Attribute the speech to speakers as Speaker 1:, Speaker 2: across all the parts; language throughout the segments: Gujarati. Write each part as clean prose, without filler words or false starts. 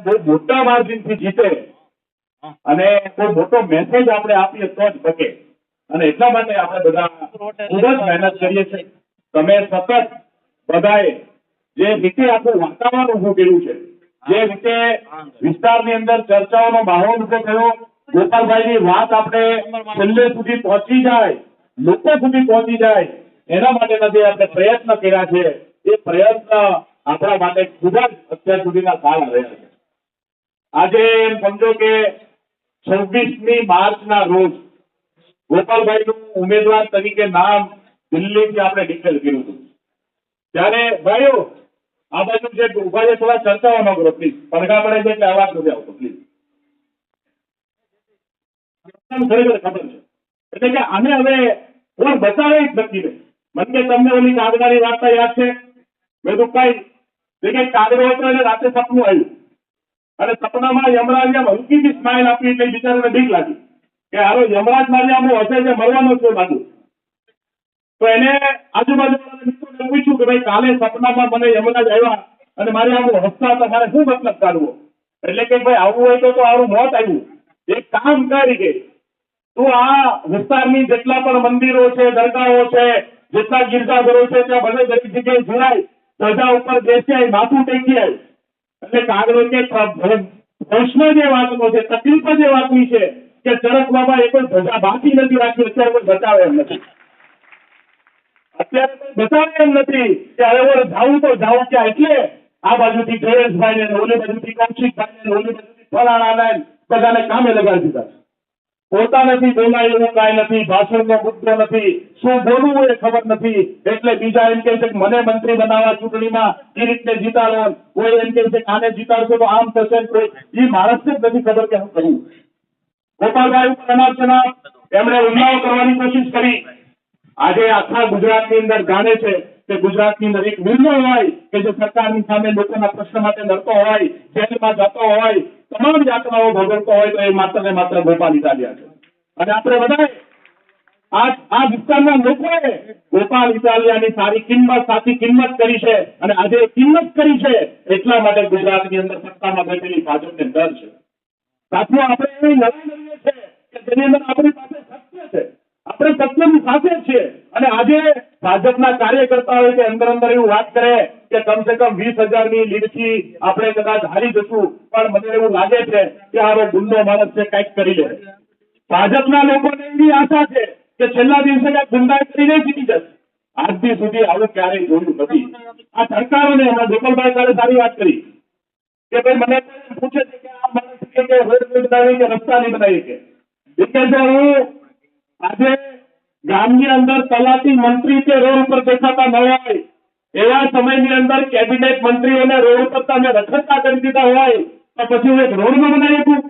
Speaker 1: બહુ મોટા માર્જિનથી જીતે અને કોઈ મોટો મેસેજ આપણે આપીએ તો જ બકે. અને એટલા માટે આપણે બધા ખૂબ જ મહેનત કરીએ છીએ. તમે સતત બધાએ જે રીતે આખું વાતાવરણ ઉભું કર્યું છે, જે રીતે વિસ્તારની અંદર ચર્ચાઓનો માહોલ ઉભો થયો, ગોપાલભાઈની વાત આપણે છેલ્લે સુધી પહોંચી જાય, લોકો સુધી પહોંચી જાય, એના માટેના જે આપણે પ્રયત્ન કર્યા છે, એ પ્રયત્ન આપણા માટે ખૂબ જ અત્યાર સુધીના સારા રહ્યા છે. આજે એમ સમજો કે 26મી માર્ચના રોજ ગોપાલભાઈનું ઉમેદવાર તરીકે નામ દિલ્હીથી આપણે ડિક્લેર કર્યું હતું. ત્યારે ભાઈઓ આ બાજુ જે ઉભા છે થોડા ચર્ચાઓ ન કરો પ્લીઝ, પડઘા પડે છે એટલે અવાજ નથી આવતો પ્લીઝ. ખરેખર ખબર છે એટલે કે આને હવે કોઈ બચાવે જ નથી ને. મને કે તમને ઓલી કાગડાની વાર્તા યાદ છે? મેં તો કઈ કાગડો હતો એને રાતે સપનું આવ્યું અને સપનામાં યમરાજ એમ હલકી સ્માઇલ આપી એટલે બિચારાને બીક લાગી કે હારો યમરાજ મારી આમ હશે જે મરવાનો છે બાજુ. તો એને આજુબાજુવાળા મિત્રોને પૂછ્યું કે ભાઈ કાલે સપનામાં મને યમરાજ આવ્યા અને મારે આમ હસતા હતા, મારે શું મતલબ કાઢવો? એટલે કે ભાઈ આવું હોય તો આવું મોત આવ્યું. એક કામ કરી કે તું આ વિસ્તારની જેટલા પણ મંદિરો છે, દરગાહો છે, જેટલા ગિરજાઘરો છે ત્યાં બધે દરેક જગ્યાએ જોડાય, ધજા ઉપર બેસી માથું ટેકી આવે. એટલે કાગડો કે પ્રશ્ન જે વાતનો છે, તકલીફ જે વાતની છે કે ચરક બાબા એ કોઈ ધજા બાકી નથી રાખી, અત્યારે કોઈ બચાવે એમ નથી. અત્યારે કોઈ બચાવે એમ નથી કે હવે જાવું તો જાવું ક્યાં? એટલે આ બાજુથી જયેશભાઈ ને ઓલી બાજુથી કૌશિકભાઈ ને ઓલી બાજુથી ફલાણા ને બધાને કામે લગાડી દીધા છે. પોતાનાથી બોલાય એવું કાંઈ નથી, ભાષણનો મુદ્દો નથી, શું બોલવું એ ખબર નથી. એટલે બીજા એમ કહે છે કે મને મંત્રી બનાવવા ચૂંટણીમાં કિરીટને જીતાડો, કોઈ એમ કહે છે કે આને જીતાડશો તો આમ થશે. એ માણસને જ નથી ખબર કે શું કરવું. ગોપાલભાઈ ઉપર અનાપ એમણે હુમલાઓ કરવાની કોશિશ કરી. આજે આખા ગુજરાતની અંદર જાણે છે કે ગુજરાતની અંદર એક નિર્ણય હોય કે જે સરકારની સામે લોકોના પ્રશ્ન માટે લડતો હોય, જેલમાં જતો હોય, તમામ યાતનાઓ ભોગવતો હોય તો એ માત્ર ને માત્ર ગોપાલ ઇટાલિયા છે. અને આપણે બધાએ આ વિસ્તારના લોકોએ ગોપાલ ઇટાલિયાની સારી કિંમત, સાચી કિંમત કરી છે. અને આજે કિંમત કરી છે એટલા માટે ગુજરાતની અંદર સત્તામાં બેઠેલી ભાજપને ડર છે. સાથીઓ, આપણે એવી લડાઈ લડીએ છીએ કે જેની અંદર આપણી પાસે સત્ય છે, આપણે સત્યની સાથે છીએ. અને આજે ભાજપના કાર્યકર્તાઓ કે અંદર એવું વાત કરે કે કમસે કમ 20,000ની લીડથી આપણે કદાચ હારી જશું, પણ મને એવું લાગે છે કે આ ગુંડો માણસ છે, કંઈક કરી લે. ભાજપના લોકોને એવી આશા છે કે છેલ્લા દિવસે કંઈક ગુંડાઈ કરીને જીતી જશે. આજથી સુધી આવું ક્યારેય જોયું નથી. આ સરકારોને હમણાં ગોપાલભાઈ કાલે સારી વાત કરી કે ભાઈ મને પૂછે છે કે આ માણસ કે રોડ બનાવી કે રસ્તા નહીં બનાવી કે હું આજે ગામની અંદર તલાટી મંત્રી કે રોડ ઉપર દેખાતા ન હોય એવા સમયની અંદર કેબિનેટ મંત્રીઓને રોડ ઉપર તમે રખડતા કરી દીધા હોય તો પછી હું એક રોડ ન બનાવી શકું?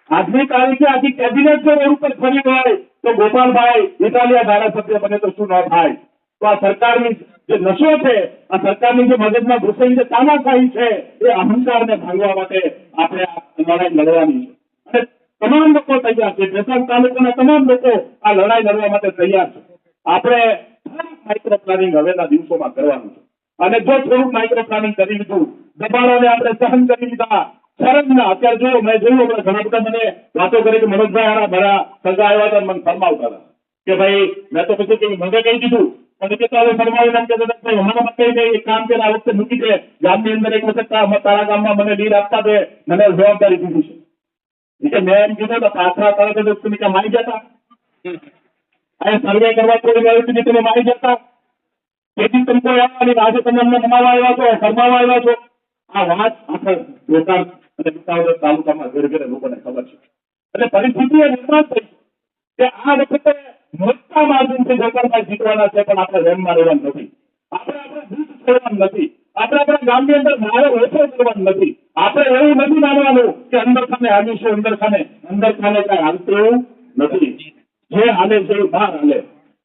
Speaker 1: આજની તારીખે આખી કેબિનેટ જો રોડ ઉપર ફરી હોય તો ગોપાલભાઈ ઇટાલિયા ધારાસભ્ય બને તો શું ન થાય? તો આ સરકારની જે નશો છે, આ સરકારની જે મગજમાં ઘૂસેલી જે તાનાશાહી છે, એ અહંકારને ભાંગવા માટે આપણે આ લડાઈ લડવાની છે. અને તમામ લોકો તૈયાર છે. ભેસાણ તાલુકાના તમામ લોકો આ લડાઈ લડવા માટે તૈયાર છે. આપણે માઇક્રો પ્લાનિંગ હવેના દિવસોમાં કરવાનું છે. અને જો થોડું માઇક્રો પ્લાનિંગ કરી લીધું, દબાણોને આપણે સહન કરી લીધા, શરમના અત્યારે જો મેં જોયું ઘણા બધા મને વાતો કરી કે મનોજભાઈ હારા ભરા સગા આવ્યા હતા, મને ફરમાવતા હતા કે ભાઈ મેં તો પછી કે મને કહી દીધું પણ કે તારે ફરમાવી એમ કે હમણાં કઈ એક કામ કરે આ વખતે મૂકી દે, ગામની અંદર એક વખત તારા ગામમાં મને લીડ આપતા દે, મને જવાબદારી દીધી છે. મેં એમ કીધું તો પાછા તારા તમે મારી જતા આ સર્વે કરવા કોઈ વ્યવસ્થિત તમે મારી જતા તેથી તમે કોઈ આવવાની આજે તમે અમને મનાવવા આવ્યા છો, ફરમાવવા આવ્યા છો. આ વાત આખા ગોપાલ અને વિસાવદર તાલુકામાં ઘરે ઘરે લોકોને ખબર છે. એટલે પરિસ્થિતિ એ નિર્માણ થઈ કે આ વખતે મોટા માર્જિનથી ગોપાલભાઈ જીતવાના છે, પણ આપણે રેમમાં રહેવાનું નથી. આપણે જૂથ છોડવાનું નથી. આપણે આપણા ગામની અંદર મારો ઓછો કરવાનું નથી. આપણે એવું નથી માનવાનું કે અંદર ખાને આવીશું, અંદર ખાને કઈ હાલતું એવું નથી. જે હાલે છે એ બહાર હાલે,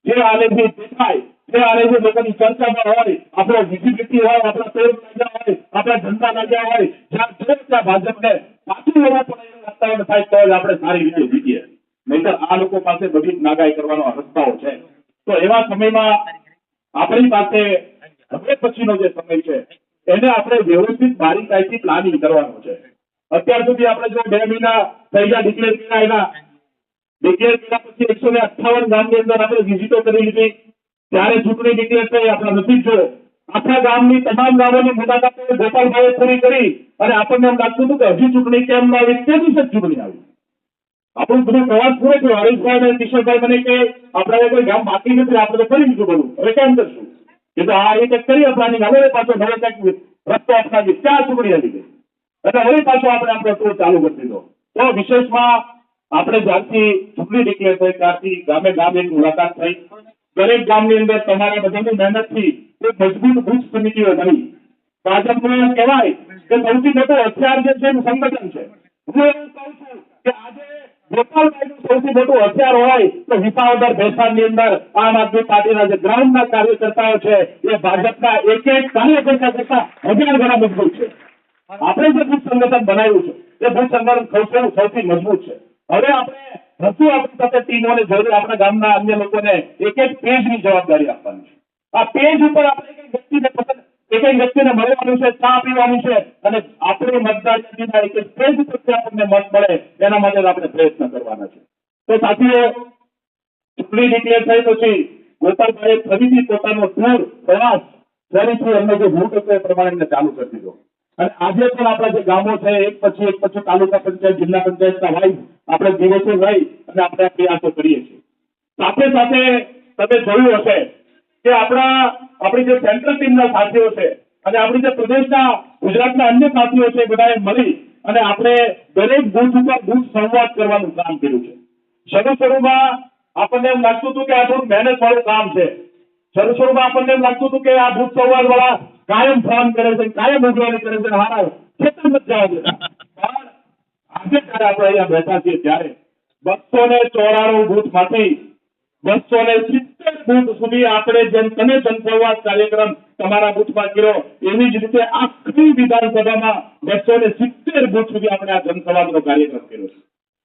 Speaker 1: જે હાલે છે દેખાય, જે હાલે છે લોકોની ચર્ચામાં હોય, આપણો વિઝિબિલિટી હોય, આપણા પેડ લાગ્યા હોય, આપણા ઝંડા લાગ્યા હોય, જ્યાં જો ત્યાં ભાજપને પાછું લેવું પડે એવું વાતાવરણ થાય તો જ આપણે સારી રીતે જીતીએ. નહીતર આ લોકો પાસે બધી જ નાગાઈ કરવાનો રસ્તાઓ છે. તો એવા સમયમાં આપણી પાસે હવે પછીનો જે સમય છે એને આપણે વ્યવસ્થિત બારીકાઈથી પ્લાનિંગ કરવાનું છે. અત્યાર સુધી આપણે જો 2 મહિના થઈ ગયા ડિક્લેર કર્યા, એના ડિક્લેર કર્યા પછી 158 ગામની અંદર આપણે વિઝિટો કરી લીધી. ત્યારે ચૂંટણી ડિક્લેર થઈ, આપણા નસીબ જો આખા ગામની તમામ ગામોની મુલાકાતો ગોપાલભાઈએ પૂરી કરી અને આપણને એમ લાગતું હતું કે હજી ચૂંટણી કેમ ન આવી, તે દિવસે જ ચૂંટણી આવી. આપણું બધું પ્રવાસ પૂરો થયો. હરીશભાઈ અને કિશોરભાઈ મને કે આપણે કોઈ ગામ બાકી નથી, આપણે તો કરી દીધું બધું, હવે કેમ કરશું? કીધું આ રીતે કરીએ પ્લાનિંગ, હવે પાછો નવો કંઈક રસ્તો અપનાવી, ત્યાં ચૂંટણી આવી ગઈ એટલે હવે પાછો આપણે આપણો ટૂર ચાલુ કરી દીધો. તો વિશેષમાં આપણે જ્યારથી ચૂંટણી ડિક્લેર થઈ ત્યારથી ગામે ગામ એક મુલાકાત થઈ. દરેક ગામની અંદર તમારા બધાની મહેનતથી એક મજબૂત બૂથ સમિતિઓ બની. ભાજપનું કહેવાય કે સૌથી મોટું હથિયાર જે છે એનું સંગઠન છે. હું એવું કહું છું કે આજે ગોપાલભાઈનું સૌથી મોટું હથિયાર હોય તો વિસાવદર ભેસાણની અંદર આમ આદમી પાર્ટીના જે ગ્રાઉન્ડના કાર્યકર્તાઓ છે એ ભાજપના એક એક કાર્યકર્તા કરતા 1000 ગણા મજબૂત છે. આપણે જે બુથ સંગઠન બનાવ્યું છે એ બુથ સંગઠન સૌથી મજબૂત છે. હવે આપણે રસુ આપણી સાથે ટીમોને જોડે આપણા ગામના અન્ય લોકોને એક એક પેજની જવાબદારી આપવાની છે. આ પેજ ઉપર આપણે એક વ્યક્તિને મળવાનું છે, ચા પીવાનું છે અને આપણે મતદાર યાદીના એક પેજ પરથી આપણને મત મળે એના માટે આપણે પ્રયત્ન કરવાના છે. તો સાથીઓ, ચૂંટણી ડિક્લેર થઈ પછી ગોપાલભાઈએ ફરીથી પોતાનો ટૂર પ્રવાસ ફરીથી એમને જે રૂટ હતો એ પ્રમાણે એમને ચાલુ કરી દીધો. અને આજે પણ આપણા જે ગામો છે એક પછી તાલુકા પંચાયત, જિલ્લા પંચાયતના વાઇઝ આપણે દિવસો લઈ અને આપણે આ પ્રયાસો કરીએ છીએ. સાથે સાથે તમે જોયું હશે કે આપણી જે સેન્ટ્રલ ટીમના સાથીઓ છે અને આપણી જે પ્રદેશના ગુજરાતના અન્ય સાથીઓ છે બધાએ મળી અને આપણે દરેક બૂથ ઉપર બૂથ સંવાદ કરવાનું કામ કર્યું છે. શરૂમાં આપણને એમ લાગતું હતું કે આ થોડું મહેનત વાળું કામ છે. શરૂમાં આપણને એમ લાગતું હતું કે આ બૂથ સંવાદ વાળા કાયમ ફોન કરે છે, કાયમ ઉઘરાણી કરે છે, હારા ખેતર મત જવા દેતા. પણ આજે જ્યારે આપણે અહીંયા બેઠા છીએ ત્યારે 294 બૂથમાંથી 270 બૂથ સુધી આપણે જેમ તમે જનસંવાદ કાર્યક્રમ તમારા બૂથમાં કર્યો એવી જ રીતે આખી વિધાનસભામાં 270 બૂથ સુધી આપણે આ જનસંવાદનો કાર્યક્રમ કર્યો છે.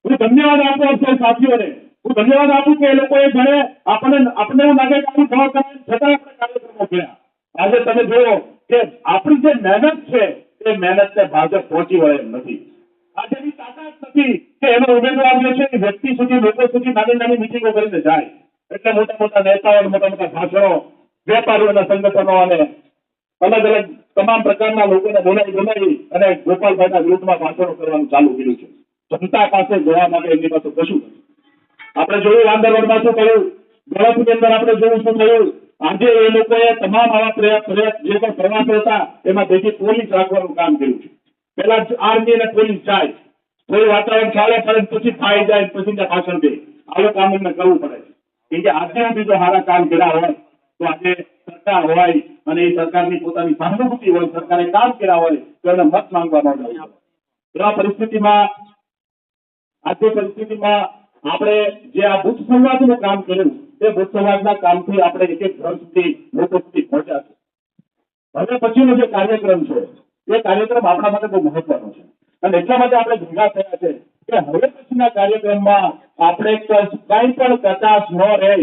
Speaker 1: હું ધન્યવાદ આપું છું સાથીઓને. હું ધન્યવાદ આપું કે એ લોકોએ ઘરે આપણને એવું લાગે કે આપણે ઘણો સમય છતાં આપણે કાર્યક્રમો કર્યા. આજે તમે જુઓ કે આપણી જે મહેનત છે એ મહેનતને ભાજપ પહોંચી વળે એમ નથી. આજે એવી તાકાત નથી કે એનો ઉમેદવાર જે છે એ વ્યક્તિ સુધી, લોકો સુધી નાની નાની મિટિંગો કરીને જાય. એટલે મોટા મોટા નેતાઓ, મોટા મોટા ભાષણો, વેપારીઓના સંગઠનો અને અલગ અલગ તમામ પ્રકારના લોકોને બોલાવી અને ગોપાલભાઈના વિરુદ્ધમાં ભાષણો કરવાનું ચાલુ કર્યું છે. જનતા પાસે જવા માટે એમની પાસે કશું નથી. આપણે જોયું વાંદરવડમાં શું થયું, ગળતની અંદર આપણે જોયું શું થયું. આજે એ લોકોએ તમામ આવા પ્રયાસ જે પણ પ્રવાસો હતા એમાં ભેગી પોલીસ રાખવાનું કામ કર્યું છે. પેલા આર્મી અને પોલીસ જાય, કોઈ વાતાવરણ ચાલે પડે પછી ફાઈ જાય, પછી પાછળ દે. આવું કામ એમને કરવું પડે છે. કે આજે બીજો સારા કામ કર્યા હોય તો આજે સરકાર હોય અને એ સરકારની પોતાની સહાનુભૂતિ હોય, સરકારે કામ કર્યા હોય તો એને મત માંગવા ન જાય. એવા પરિસ્થિતિમાં આપણે જે આ બુથ સંવાદનું કામ કર્યું એ બુથ સંવાદના કામથી આપણે એક એક ઘર સુધી, લોકો સુધી પહોંચ્યા છે. હવે પછીનો જે કાર્યક્રમ છે એ કાર્યક્રમ આપણા માટે બહુ મહત્વનો છે અને એટલા માટે આપણે ભેગા થયા છે કે હવે પછીના કાર્યક્રમમાં આપણે કઈ પણ કચાશ ન રહે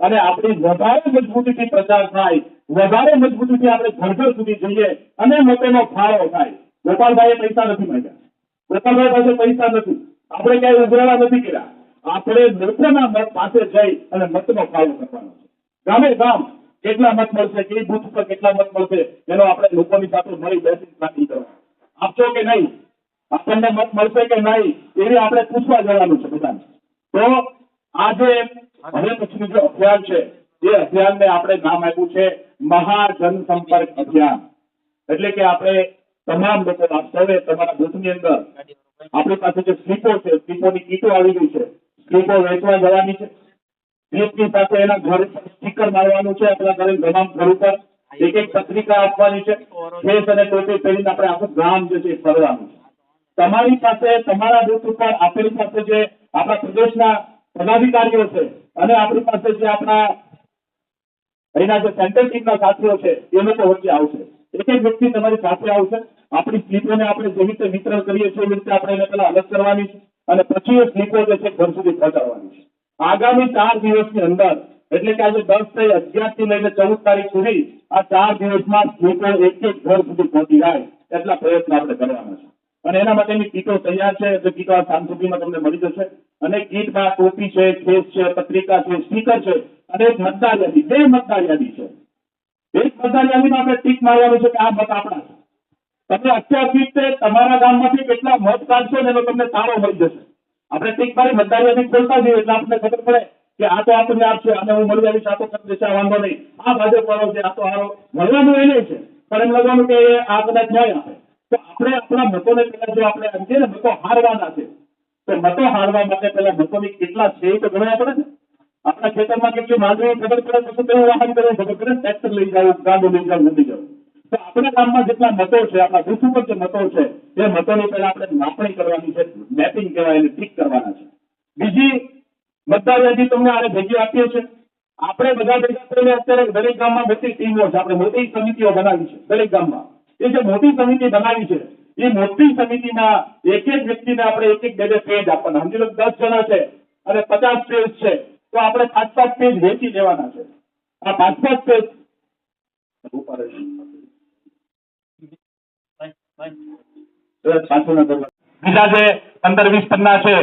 Speaker 1: અને આપણી વધારે મજબૂતીથી પ્રચાર થાય, વધારે મજબૂતીથી આપણે ઘર ઘર સુધી જઈએ અને મતોનો ફાળો થાય. ગોપાલભાઈએ પૈસા નથી માંગ્યા, ગોપાલભાઈ પાસે પૈસા નથી, આપણે ક્યાંય ઉઘરાણા નથી કર્યા. આપણે લોકોના મત પાસે જઈ અને મતનો ફાળો કરવાનો છે. ગામે ગામ કેટલા મત મળશે, કઈ બૂથ ઉપર કેટલા મત મળશે એનો આપણે લોકોની સાથે મળી બેસી પ્લાનિંગ કરવાનું. આપશો કે નહીં, આપણને મત મળશે કે નહીં એવી આપણે પૂછવા જવાનું છે બધાને. તો આ જે હવે પછીનું જે અભિયાન છે એ અભિયાનને આપણે નામ આપ્યું છે મહાજનસંપર્ક અભિયાન. એટલે કે આપણે તમામ લોકો સૌએ તમારા બૂથની અંદર આપણી પાસે જે સ્લીપો છે, સ્લીપોની કીટો આવી ગઈ છે, સ્લીપો વેચવા જવાની છે. સ્લીપની સાથે એના ઘર ઉપર સ્ટીકર મારવાનું છે. આપણા ઘરે તમામ ઘર ઉપર એક એક પત્રિકા આપવાની છે. ફેસ અને ટોપી પહેરીને આપણે આખું ગામ જે છે ફરવાનું છે. તમારી પાસે તમારા બૂથ ઉપર આપણી પાસે જે આપણા પ્રદેશના પદાધિકારીઓ છે અને આપણી પાસે જે આપણા અહીંના જે સેન્ટ્રલ ટીમના સાથીઓ છે એ લોકો વચ્ચે આવશે. એક એક વ્યક્તિ તમારી સાથે આવશે. આપણી સ્લીપોને આપણે જેવી રીતે વિતરણ કરીએ છીએ એવી રીતે આપણે એને પહેલા અલગ કરવાની છે અને પછી એ સ્લીપો જે છે ઘર સુધી પહોંચાડવાની છે. આગામી 4 દિવસની અંદર એટલે કે આજે 10 થી 11 થી લઈને 14 તારીખ સુધી આ 4 દિવસમાં લોકો એક એક ઘર સુધી પહોંચી જાય એટલા પ્રયત્ન આપણે કરવાના છે. અને એના માટેની કીટો તૈયાર છે, એટલે કીટો આ સાંજ સુધીમાં તમને મળી જશે. અને કીટમાં ટોપી છે, ખેસ છે, પત્રિકા છે, સ્ટીકર છે અને એક મતદાર યાદી, 2 મતદાર યાદી છે. એક મતદાર યાદીમાં આપણે ટીક મારવાનું છે કે આ મત આપણા છે. તમે અત્યારથી તે તમારા ગામમાંથી કેટલા મત કાઢશો ને એનો તમને તાળો મળી જશે. આપણે ટીક મારી મતદાર યાદી ખોલતા જઈએ એટલે આપણને ખબર પડે કે આ તો આપણને આપશે, આને હું મળી આવીશ, આ તો કરી દેશે, આ વાંધો નહીં, આ ભાજપ વાળો છે, આ તો હારો. મળવાનું એને છે, પણ એમ લાગવાનું કે આ કદાચ ન્યાય આપે. તો આપણે આપણા મતોને પેલા જો આપણે એમ કહીએ ને મતો હારવાના છે, તો મતો હારવા માટે પેલા મતોની કેટલા છે એ તો ગણવા પડે ને. આપણા ખેતરમાં કેટલી માંગણી ખબર પડે તો તેવું વાહન કરવું ખબર પડે, ટ્રેક્ટર લઈ જાવ, ગાડું લઈ જાવ, નથી જવું. તો આપણા ગામમાં જેટલા મતો છે, આપણા બુથ ઉપર જે મતો છે એ મતોની પહેલા આપણે માપણી કરવાની છે, મેપિંગ કહેવાય, એને ઠીક કરવાના છે. બીજી મતદાર યાદી તમને આને ભેગી આપીએ છે. આપણે બધા ભેગા થઈને અત્યારે દરેક ગામમાં મોટી ટીમો છે, આપણે મોટી સમિતિઓ બનાવી છે દરેક ગામમાં. એ જે મોટી સમિતિ બનાવી છે એ મોટી સમિતિમાં એક એક વ્યક્તિને આપણે એક એક 2-2 પેજ આપવાના. સમજી લો 10 જણા છે અને 50 પેજ છે, તો આપણે 5-5 પેજ વેચી દેવાના છે. આ 5-5 પેજ બીજા જે 15-20 પન્ના છે,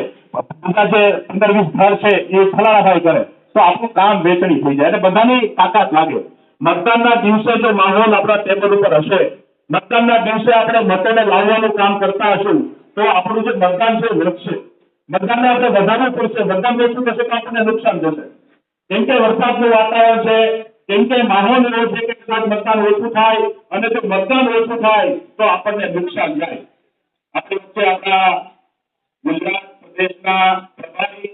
Speaker 1: બીજા જે 15-20 ઘર છે એ ફલાણાભાઈ કરે, તો આપણું કામ વેચણી થઈ જાય એટલે બધાની તાકાત લાગે. મતદાનના દિવસે જો માહોલ આપણા ટેબલ ઉપર હશે, મતદાનના દિવસે આપણે મતોને લાવવાનું કામ કરતા હશું, તો આપણું જે મતદાન છે વધશે. મતદાનને આપણે વધારવું પડશે. મતદાન ઓછું થશે તો આપણને નુકસાન થશે. કેમ કે વરસાદનું વાતાવરણ છે, કેમ કે માહોલ એવો છે કે કદાચ મતદાન ઓછું થાય, અને જો મતદાન ઓછું થાય તો આપણને નુકસાન જાય. આપણી વચ્ચે આપણા ગુજરાત પ્રદેશના પ્રભારી,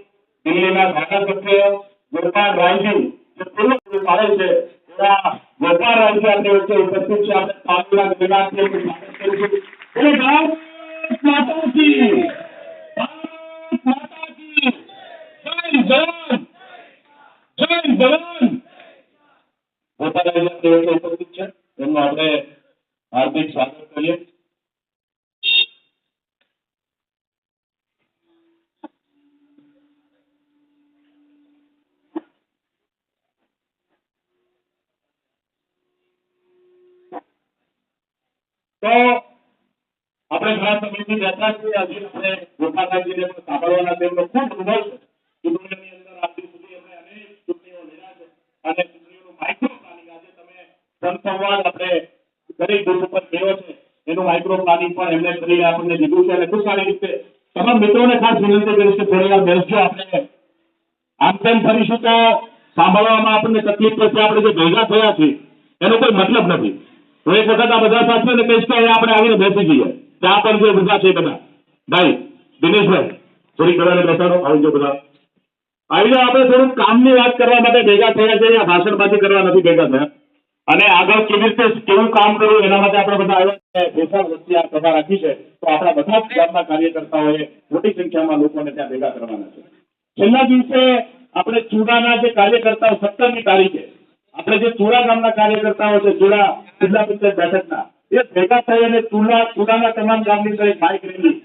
Speaker 1: દિલ્હીના ધારાસભ્ય ગોપાલ રાયજી જે પૂરું પાડે છે, એવા ગોપાલ રાયજી આપણી વચ્ચે ઉપસ્થિત છે. આપણે તાલીમના ગણનાથી સ્વાગત કરીશું. બોલો ભારત માતા કી, ભારત માતા કી જય જવાન, જય જવાન. ગોપાલ રાયજી આપણી વચ્ચે ઉપસ્થિત છે, એમનું આપણે હાર્દિક સ્વાગત કરીએ. તો આપણે ઘણા સમયથી બેઠા છીએ, હજી આપણે ગોપાલજીને પણ સાંભળવાના છે. એમનો ખૂબ અનુભવ છે. ચૂંટણીની અંદર આજ સુધી એમણે અનેક ચૂંટણીઓ લડ્યા છે અને ચૂંટણીઓનું માઇક્રો પ્લાનિંગ આજે તમે જનસંવાદ આપણે દરેક બુથ ઉપર કર્યો છે, એનું માઇક્રો પ્લાનિંગ પણ એમણે કરીને આપણને દીધું છે. અને ખૂબ સારી રીતે તમામ મિત્રોને ખાસ વિનંતી કરીશ કે થોડી વાર બેસજો. આપણે આમ તેમ ફરીશું તો સાંભળવામાં આપણને તકલીફ પડશે. આપણે જે ભેગા થયા છીએ એનો કોઈ મતલબ નથી. તો એક વખત આ બધા સાથે ને કહીશ કે આપણે આવીને બેસી જઈએ. ત્યાં પણ જે બધા છે બધા ભાઈ દિનેશભાઈ થોડી કદાચ બેસાડો, આવી જાઓ બધા, આવી જાઓ. આપણે થોડુંક કામની વાત કરવા માટે ભેગા થયા છે, ભાષણબાજી કરવા નથી ભેગા થયા. અને આગળ કેવી રીતે કેવું કામ કરવું એના માટે આપણે બધા આવ્યા ભેગા વચ્ચે આ સભા રાખી છે. તો આપણા બધા જ ગામના કાર્યકર્તાઓએ મોટી સંખ્યામાં લોકોને ત્યાં ભેગા કરવાના છે. છેલ્લા દિવસે આપણે ચૂડાના જે કાર્યકર્તાઓ 17મી તારીખે આપણે જે ચૂડા ગામના કાર્યકર્તાઓ છે, ચૂડા જિલ્લા પંચાયત બેઠકના, એ ભેગા થઈ અને ચૂડાના તમામ ગામની અંદર બાઇક રેલી,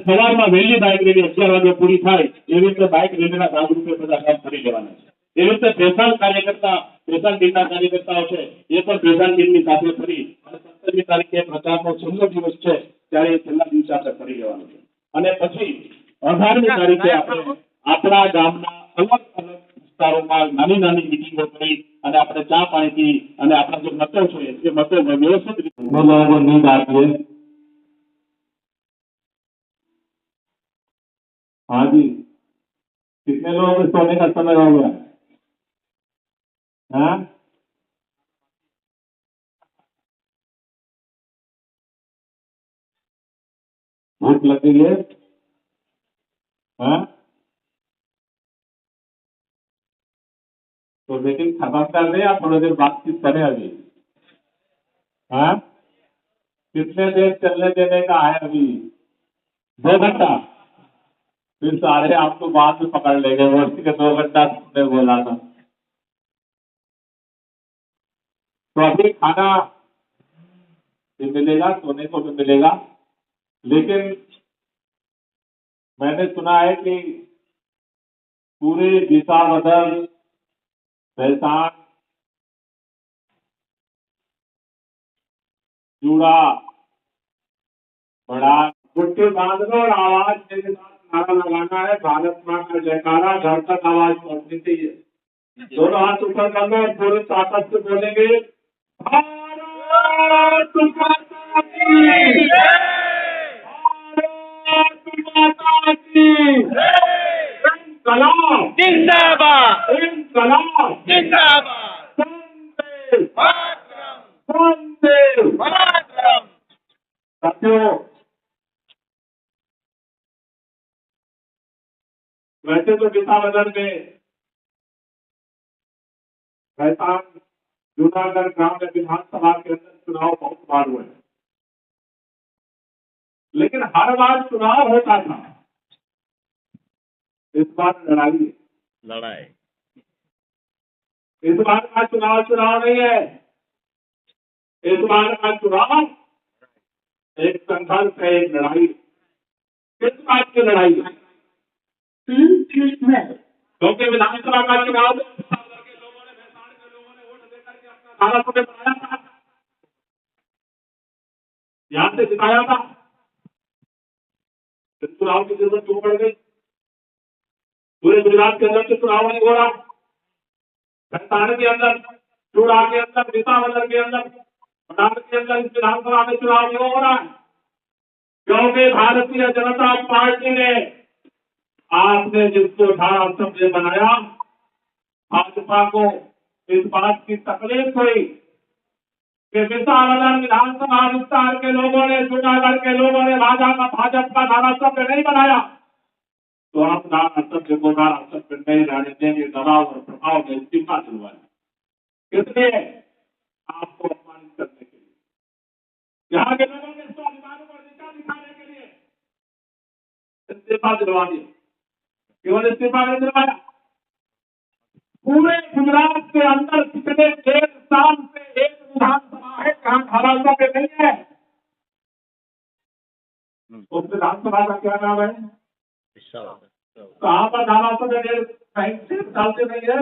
Speaker 1: સવારમાં વહેલી બાઇક રેલી 11 વાગે પૂરી થાય એવી રીતે બાઇક રેલીના ભાગરૂપે બધા કામ કરી લેવાના છે. એવી રીતે ભેસાણ કાર્યકર્તા, ભેસાણ ટીમના કાર્યકર્તાઓ છે એ પણ ભેસાણ ટીમની સાથે ફરી અને 17મી તારીખે પ્રચારનો છેલ્લો દિવસ છે ત્યારે એ છેલ્લા દિવસે આપણે ફરી લેવાનું છે. અને પછી 18મી તારીખે આપણે આપણા ગામના અલગ અલગ વિસ્તારોમાં નાની નાની મિટિંગો કરી અને આપણે ચા પાણીથી અને આપણા જે મતો છે એ મતો વ્યવસ્થિત રીતે નીંદ આપીએ. हाँ जी, कितने लोग सोने का समय हो गया? हाँ, भूख लगी है? हाँ, तो मीटिंग खत्म कर दे या थोड़ी देर बातचीत करें अभी? हाँ, कितने देर चलने देने का है अभी? 2 घंटा? फिर सारे आपको बाद में पकड़ लेंगे, बोलते कि 2 घंटा तुमने बोला था। तो अभी खाना भी मिलेगा, सोने को भी मिलेगा, लेकिन मैंने सुना है कि पूरे विसावदर पहचान जुड़ा बड़ा मुट्ठी बांध लो और आवाज मेरे साथ नारा लगाना है, भारत मां का जयकारा घर तक आवाज पहुंचनी चाहिए। दोनों हाथ ऊपर कर लो और पूरी ताकत से बोलेंगे, भारत माता की जय! भारत माता की जय! इंकलाब
Speaker 2: जिंदाबाद
Speaker 1: इंकलाब
Speaker 2: जिंदाबाद
Speaker 1: वंदे
Speaker 2: मातरम
Speaker 1: वंदे
Speaker 2: मातरम।
Speaker 1: साथियों, वैसे तो विसावदर में राजस्थान जूनागढ़ ग्राम्य विधानसभा के अंदर चुनाव बहुत बार हुए, लेकिन हर बार चुनाव होता था। इस बार लड़ाई है।
Speaker 2: लड़ाई
Speaker 1: इस बार का चुनाव नहीं है। इस बार का चुनाव एक संघर्ष है, एक लड़ाई। किस बात की लड़ाई है? क्योंकि विधानसभा का चुनाव विसावदर के लोगों ने, भैंसाण के लोगों ने वोट देकर के अपना धारासभ्य बनाया था, यहां से जिताया था। फिर चुनाव की जरूरत क्यों पड़ गई? पूरे गुजरात के अंदर तो चुनाव नहीं हो रहा, भैंसाण के अंदर, चूड़ा के अंदर, विसावदर के अंदर, बनारस के अंदर इस विधानसभा में चुनाव नहीं हो रहा है, क्योंकि भारतीय जनता पार्टी ने, आपने जिसको धारासभ्य बनाया, भाजपा को इस बात की तकलीफ हुई कि विसावदर विधानसभा विस्तार के लोगों ने, जूनागढ़ के लोगों ने भाजपा का धारासभ्य नहीं बनाया, तो आप धारासभ्य को धारासभ्य नहीं रहने देंगे, दबाव और प्रभाव में इस्तीफा दिलवाया। इसलिए आपको अपमानित करने के लिए, यहाँ के लोगों के स्वाभिमान को नीचा दिखाने के लिए इस्तीफा दिलवा दिया। केवल इस्तीफा नहीं दिलवाया, पूरे गुजरात के अंदर पिछले 1.5 साल से एक विधानसभा है जहां धारासभ्य नहीं है। उस विधानसभा का क्या नाम है? कहाँ पर धारासभ्य 1.5 साल से नहीं है?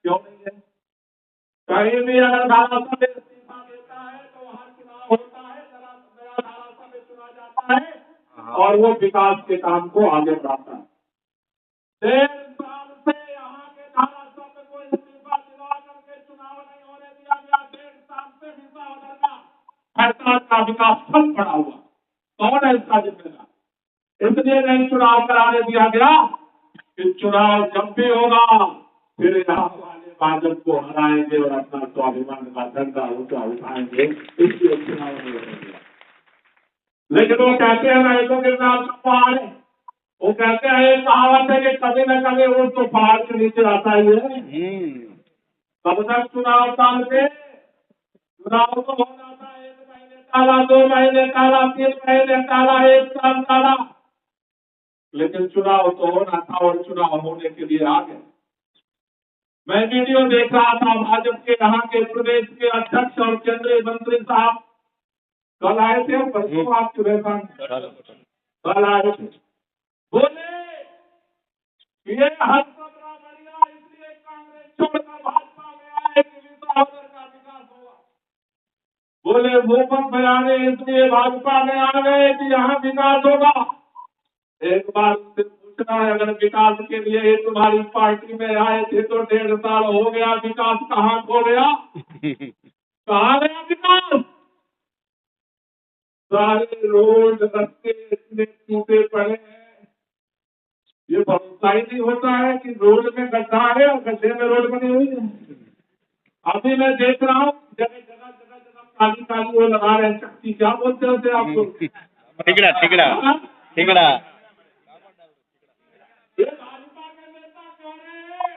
Speaker 1: क्यों नहीं है? कहीं भी अगर धारासभ्य इस्तीफा देता है तो वहां चुनाव होता है, नया धारासभ्य चुना जाता है और वो विकास के काम को आगे बढ़ाता है। 1.5 साल से यहाँ के धारासभ्य को इस्तीफा दिला करके चुनाव नहीं होने दिया गया। 1.5 साल से विसावदर का भैंसाण का विकास ठप पड़ा हुआ। कौन है इसका जिम्मेदार? इसलिए नहीं चुनाव कराने दिया गया कि चुनाव जब भी होगा फिर यहाँ वाले भाजपा को हराएंगे और अपना स्वाभिमान का झंडा ऊंचा उठाएंगे, इसलिए चुनाव नहीं होने दिया। लेकिन वो कहते हैं ना, एक के नाम का पहाड़ है, वो कहते हैं, एक कहावत है कि कभी न कभी वो तो पहाड़ के नीचे आता ही है। तब तक चुनाव टाल के, चुनाव तो होना था 1 महीने टाला, 2 महीने टाला, 3 महीने टाला, 1 साल टाला, लेकिन चुनाव तो होना था और चुनाव होने के लिए आ गए। मैं वीडियो देख रहा था, भाजपा के यहाँ के प्रदेश के अध्यक्ष और केंद्रीय मंत्री साहब कल आए थे, परसों आप चुने कल आए थे, बोले ये हर्षपत्रा बढ़िया, इसलिए कांग्रेस छोड़कर भाजपा में आए कि विसावदर का विकास होगा। बोले भूपत बयाने इसलिए भाजपा में आ गए कि यहाँ विकास होगा। एक बार से पूछना है, अगर विकास के लिए तुम्हारी पार्टी में आए थे तो 1.5 साल हो गया, विकास कहाँ खो गया? कहाँ गया विकास? सारे रोड रस्ते इतने टूटे पड़े हैं, ये भरोसा ही नहीं होता है कि रोड में गड्ढा है और गड्ढे में रोड बनी हुई है। अभी मैं देख रहा हूँ जगह जगह काली काली वो लगा रहे हैं चक्की, क्या बोलते हैं उसे आप लोग?
Speaker 2: ठिकड़ा
Speaker 1: ये भाजपा के नेता कह रहे हैं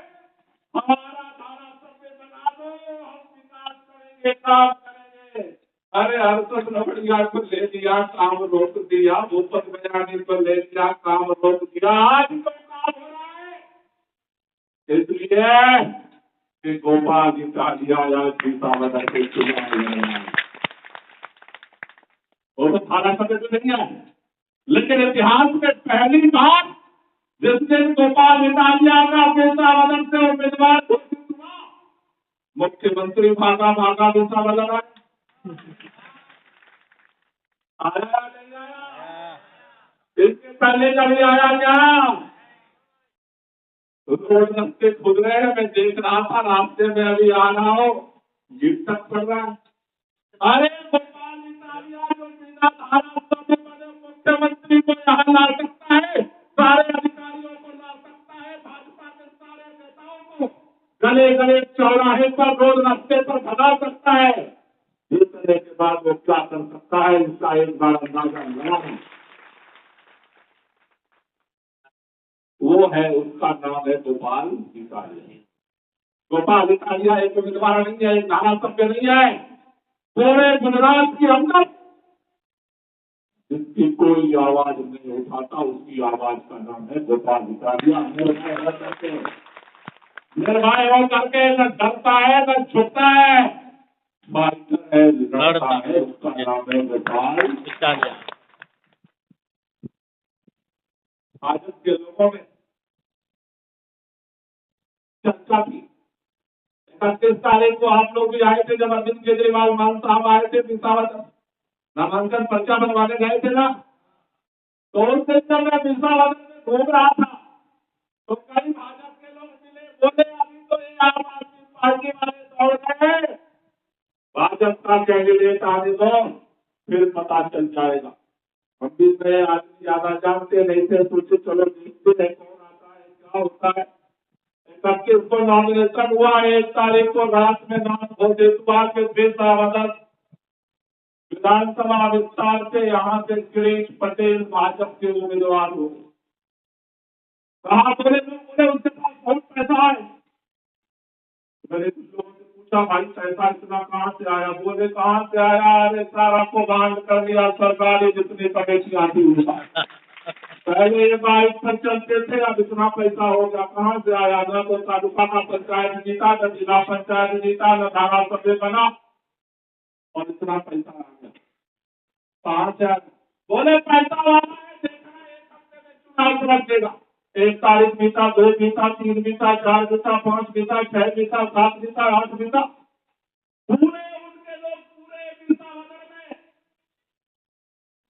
Speaker 1: हमारा धारासभ्य बना दो, हम विकास करेंगे, काम करेंगे। अरे हर्षद लवड़िया को ले लिया, काम रोक दिया, भूपत बयानी को ले लिया, काम रोक दिया, आज तो काम हो रहा है। इसलिए कि गोपाल इटालिया या विसावदर के चुनाव लड़ना, वो तो धारासभ्य तो नहीं है, लेकिन इतिहास में पहली बार जिस दिन गोपाल इटालिया का विसावदर से उम्मीदवार मुख्यमंत्री भागा भागा दूसरा बदल रहा है। आया नहीं आया? इसके पहले कभी आया क्या? रोड रास्ते खुद रहे हैं, मैं देख रहा था रास्ते में अभी आ रहा हूँ, गिर तक पड़ रहा है। अरे गोपाल इटालिया जो बिना धारासभ्य बने मुख्यमंत्री को यहाँ ला सकता है, सारे अधिकारियों को ला सकता है, भाजपा के सारे नेताओं को गले गले चौराहे पर रोड रास्ते पर भगा सकता है। जीतने के बाद वो क्या कर सकता है, इसका एक बार अंदाजा लगाना। वो है, उसका नाम है गोपाल इटालिया। गोपाल इटालिया एक उम्मीदवार नहीं है, एक धारासभ्य नहीं है, पूरे गुजरात के अंदर जिसकी कोई आवाज नहीं उठाता, उसकी आवाज का नाम है गोपाल इटालिया। निर्भय हो करके न डरता है न झुकता है, फाइटर है, लड़ता है, उसका नाम है गोपाल
Speaker 2: इटालिया।
Speaker 1: भाजपा के लोगों में चर्चा थी। 31 तारीख को आप लोग भी आए थे, जब अरविंद केजरीवाल मान साहब आए थे पिशावर नामांकन पर्चा बनवाने गए थे ना, तो उस दिन जब मैं पिशावर में घूम रहा था तो कई भाजपा के लोग मिले, बोले अभी तो ये आम आदमी पार्टी वाले दौड़ गए, भाजपा का कैंडिडेट आने दो, फिर पता चल जाएगा। हम भी नए आदमी ज्यादा जानते नहीं थे, सोचे चलो देखते हैं कौन आता है, क्या होता है। 31 को नॉमिनेशन हुआ, 1 तारीख को रात में नाम घोषित के बेसावदन विधानसभा विस्तार से यहाँ से गिरीश पटेल भाजपा के उम्मीदवार हुए। कहा बोले लोग, बोले उनके पास बहुत पैसा है। मैंने कुछ लोगों से पूछा, भाई पैसा इतना कहाँ से आया? बोले कहाँ से आया? अरे सारा को बांध कर दिया सरकार, जितनी कमेटियां थी उनका। पहले ये बाइक पर चलते थे, अब इतना पैसा हो गया, कहाँ से आया? न तो तालुका का पंचायत जीता, न जिला पंचायत जीता, न धारासभ्य बना, और इतना पैसा आ गया कहाँ से आया? बोले पैसा वाला है, देखना 1 हफ्ते में चुनाव रख देगा। 1 तारीख बीता, 2 बीता, 3 बीता, 4 बीता, 5 बीता, 6 बीता, 7 बीता, 8 बीता, पूरे उनके लोग पूरे बीता वगैरह में,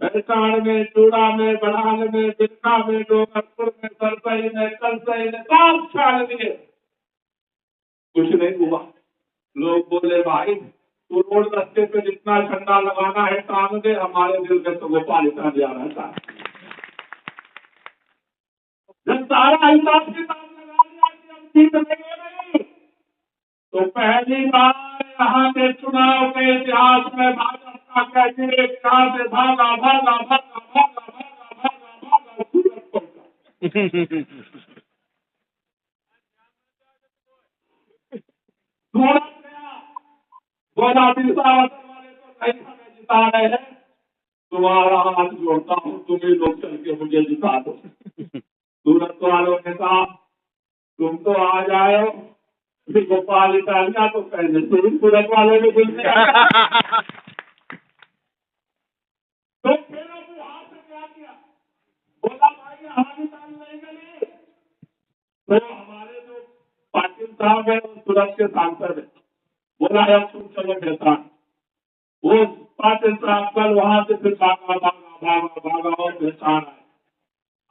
Speaker 1: बहकाड़ में, चूड़ा में, बड़ाल में, बिन्ना में, डोंगरपुर में, सरसई में, कलसई में, सब छाल दिए, कुछ नहीं हुआ। लोग बोले भाई तू रोड रास्ते पे जितना झंडा लगाना है टांग दे, हमारे दिल में तो गोपाल इटालिया रहता है। जब सारा हिसाब किताब लगा लिया कि हम जीतेंगे नहीं, तो पहली बार यहाँ के चुनाव के इतिहास में भाजपा का कैंडिडेट यहाँ से भागा भागा भागा भागा भागा भागा भागा सूरत पहुंचा। सूरत गया, बोला पिशावर वाले तो नहीं हमें जिता रहे हैं, तुम्हारा हाथ जोड़ता हूँ, तुम्हें लोग चल के मुझे जिता दो। सूरत वालों ने कहा तुम तो आ जाए, गोपाल इटालिया तो पहले से ही सूरत वालों ने बोल दिया। तो फिर अब वहां से क्या किया? बोला भाई हमारी ताल नहीं गली, तो हमारे जो पाटिल साहब है वो सूरत के सांसद है, बोला अब तुम चलो बेहतर। वो पाटिल साहब कल वहां से फिर भागा भागा भागा भागा और पहचान आए,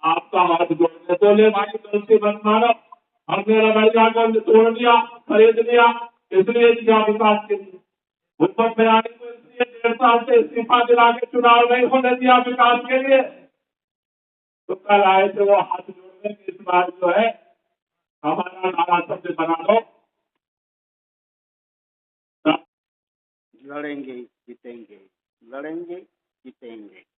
Speaker 1: आपका हाथ जोड़ने, बोले भाई गलती मत मानो, हमने रवैया को तोड़ दिया, खरीद लिया, इसलिए किया विकास के लिए। भूपत बयानी को इसलिए 1.5 साल से इस्तीफा दिला के चुनाव नहीं होने दिया विकास के लिए। तो कल आए थे वो हाथ जोड़ने की, इस बार जो है हमारा धारासभ्य बना दो।
Speaker 3: लड़ेंगे जीतेंगे, लड़ेंगे जीतेंगे।